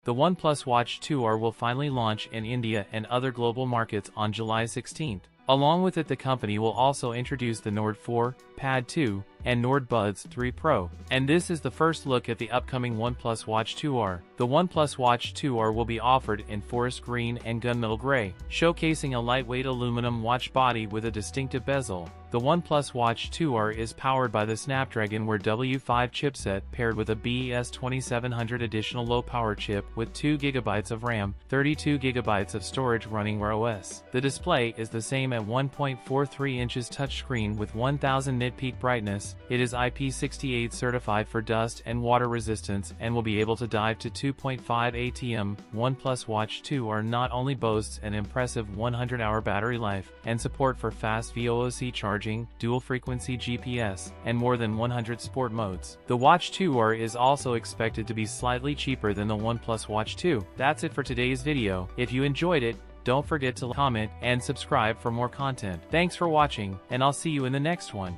The OnePlus Watch 2R will finally launch in India and other global markets on July 16th. Along with it, the company will also introduce the Nord 4, Pad 2, and Nord Buds 3 Pro. And this is the first look at the upcoming OnePlus Watch 2R. The OnePlus Watch 2R will be offered in forest green and gunmetal gray, showcasing a lightweight aluminum watch body with a distinctive bezel. The OnePlus Watch 2R is powered by the Snapdragon Wear W5 chipset paired with a BES 2700 additional low-power chip with 2GB of RAM, 32GB of storage running Wear OS. The display is the same at 1.43 inches touchscreen with 1000 nit peak brightness. It is IP68 certified for dust and water resistance and will be able to dive to 2.5 ATM. OnePlus Watch 2R not only boasts an impressive 100-hour battery life and support for fast VOOC charging, dual-frequency GPS, and more than 100 sport modes. The Watch 2R is also expected to be slightly cheaper than the OnePlus Watch 2. That's it for today's video. If you enjoyed it, don't forget to comment and subscribe for more content. Thanks for watching, and I'll see you in the next one.